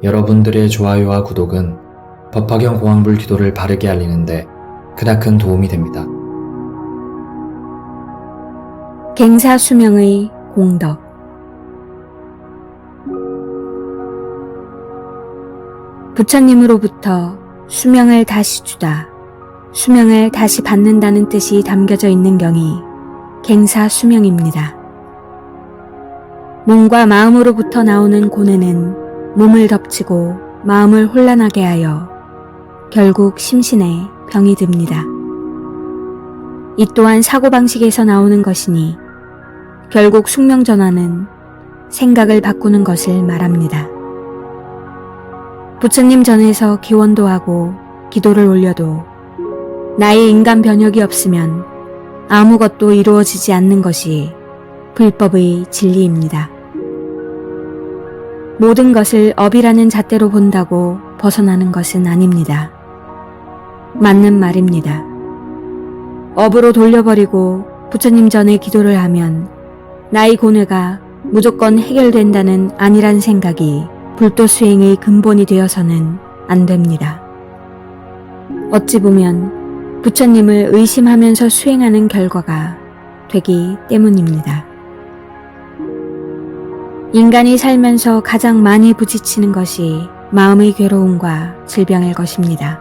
여러분들의 좋아요와 구독은 법화경 공황불 기도를 바르게 알리는데 크나큰 도움이 됩니다. 갱사 수명의 공덕. 부처님으로부터 수명을 다시 주다, 수명을 다시 받는다는 뜻이 담겨져 있는 경이 갱사 수명입니다. 몸과 마음으로부터 나오는 고뇌는 몸을 덮치고 마음을 혼란하게 하여 결국 심신에 병이 듭니다. 이 또한 사고방식에서 나오는 것이니 결국 숙명전환은 생각을 바꾸는 것을 말합니다. 부처님 전에서 기원도 하고 기도를 올려도 나의 인간 변혁이 없으면 아무것도 이루어지지 않는 것이 불법의 진리입니다. 모든 것을 업이라는 잣대로 본다고 벗어나는 것은 아닙니다. 맞는 말입니다. 업으로 돌려버리고 부처님 전에 기도를 하면 나의 고뇌가 무조건 해결된다는 안일한 생각이 불도 수행의 근본이 되어서는 안 됩니다. 어찌 보면 부처님을 의심하면서 수행하는 결과가 되기 때문입니다. 인간이 살면서 가장 많이 부딪히는 것이 마음의 괴로움과 질병일 것입니다.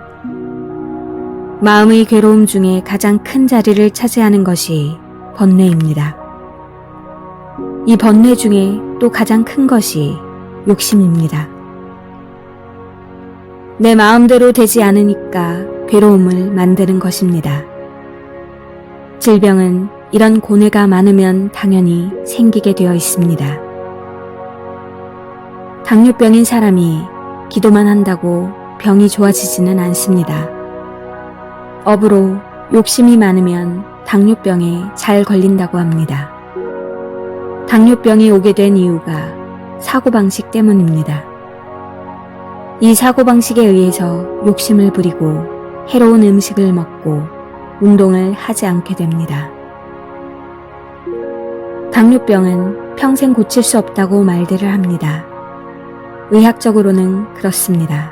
마음의 괴로움 중에 가장 큰 자리를 차지하는 것이 번뇌입니다. 이 번뇌 중에 또 가장 큰 것이 욕심입니다. 내 마음대로 되지 않으니까 괴로움을 만드는 것입니다. 질병은 이런 고뇌가 많으면 당연히 생기게 되어 있습니다. 당뇨병인 사람이 기도만 한다고 병이 좋아지지는 않습니다. 업으로 욕심이 많으면 당뇨병에 잘 걸린다고 합니다. 당뇨병이 오게 된 이유가 사고방식 때문입니다. 이 사고방식에 의해서 욕심을 부리고 해로운 음식을 먹고 운동을 하지 않게 됩니다. 당뇨병은 평생 고칠 수 없다고 말들을 합니다. 의학적으로는 그렇습니다.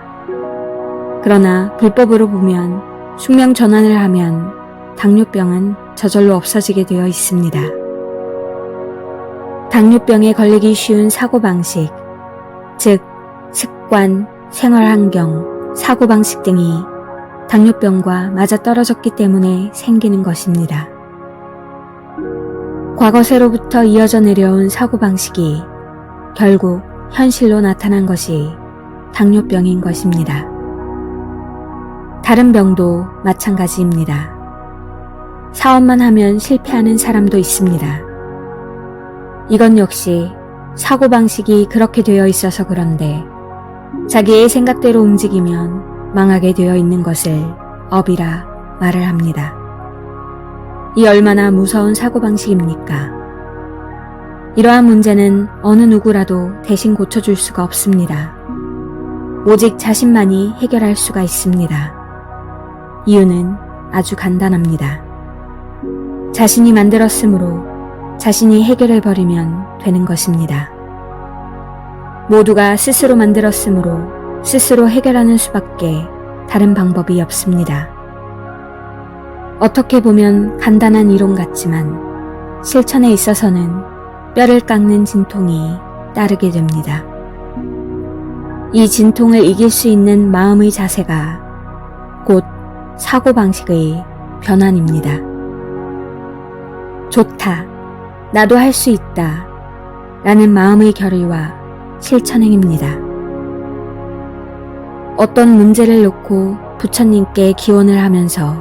그러나 불법으로 보면 숙명 전환을 하면 당뇨병은 저절로 없어지게 되어 있습니다. 당뇨병에 걸리기 쉬운 사고방식, 즉 습관, 생활환경, 사고방식 등이 당뇨병과 맞아떨어졌기 때문에 생기는 것입니다. 과거세로부터 이어져 내려온 사고방식이 결국 현실로 나타난 것이 당뇨병인 것입니다. 다른 병도 마찬가지입니다. 사업만 하면 실패하는 사람도 있습니다. 이건 역시 사고방식이 그렇게 되어 있어서 그런데 자기의 생각대로 움직이면 망하게 되어 있는 것을 업이라 말을 합니다. 이 얼마나 무서운 사고방식입니까? 이러한 문제는 어느 누구라도 대신 고쳐줄 수가 없습니다. 오직 자신만이 해결할 수가 있습니다. 이유는 아주 간단합니다. 자신이 만들었으므로 자신이 해결해버리면 되는 것입니다. 모두가 스스로 만들었으므로 스스로 해결하는 수밖에 다른 방법이 없습니다. 어떻게 보면 간단한 이론 같지만 실천에 있어서는 뼈를 깎는 진통이 따르게 됩니다. 이 진통을 이길 수 있는 마음의 자세가 곧 사고방식의 변환입니다. 좋다, 나도 할 수 있다 라는 마음의 결의와 실천행입니다. 어떤 문제를 놓고 부처님께 기원을 하면서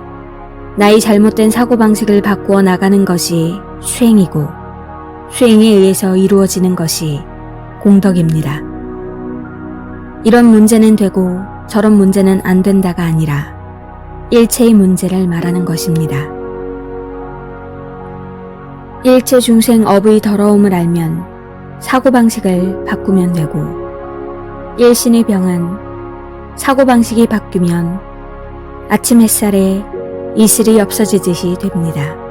나의 잘못된 사고방식을 바꾸어 나가는 것이 수행이고 수행에 의해서 이루어지는 것이 공덕입니다. 이런 문제는 되고 저런 문제는 안 된다가 아니라 일체의 문제를 말하는 것입니다. 일체 중생 업의 더러움을 알면 사고방식을 바꾸면 되고 일신의 병은 사고방식이 바뀌면 아침 햇살에 이슬이 없어지듯이 됩니다.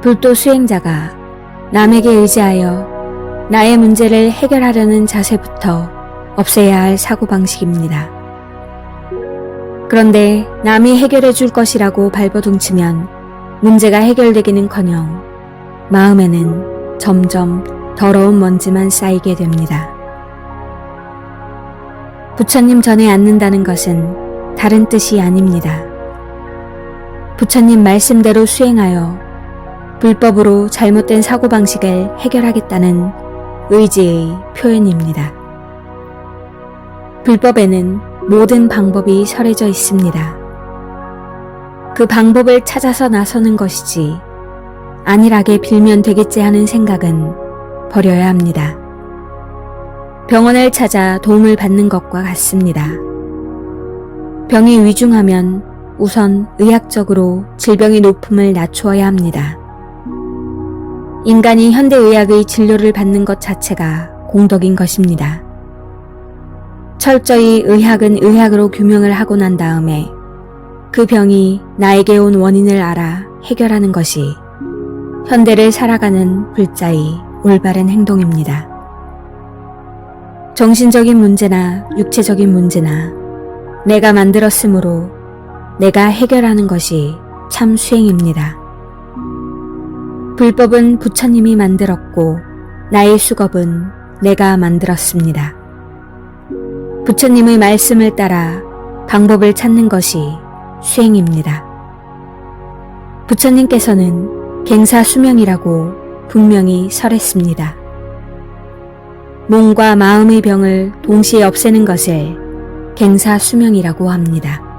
불도 수행자가 남에게 의지하여 나의 문제를 해결하려는 자세부터 없애야 할 사고방식입니다. 그런데 남이 해결해 줄 것이라고 발버둥치면 문제가 해결되기는커녕 마음에는 점점 더러운 먼지만 쌓이게 됩니다. 부처님 전에 앉는다는 것은 다른 뜻이 아닙니다. 부처님 말씀대로 수행하여 불법으로 잘못된 사고방식을 해결하겠다는 의지의 표현입니다. 불법에는 모든 방법이 설해져 있습니다. 그 방법을 찾아서 나서는 것이지 안일하게 빌면 되겠지 하는 생각은 버려야 합니다. 병원을 찾아 도움을 받는 것과 같습니다. 병이 위중하면 우선 의학적으로 질병의 높음을 낮추어야 합니다. 인간이 현대의학의 진료를 받는 것 자체가 공덕인 것입니다. 철저히 의학은 의학으로 규명을 하고 난 다음에 그 병이 나에게 온 원인을 알아 해결하는 것이 현대를 살아가는 불자의 올바른 행동입니다. 정신적인 문제나 육체적인 문제나 내가 만들었으므로 내가 해결하는 것이 참 수행입니다. 불법은 부처님이 만들었고 나의 수겁은 내가 만들었습니다. 부처님의 말씀을 따라 방법을 찾는 것이 수행입니다. 부처님께서는 갱사수명이라고 분명히 설했습니다. 몸과 마음의 병을 동시에 없애는 것을 갱사수명이라고 합니다.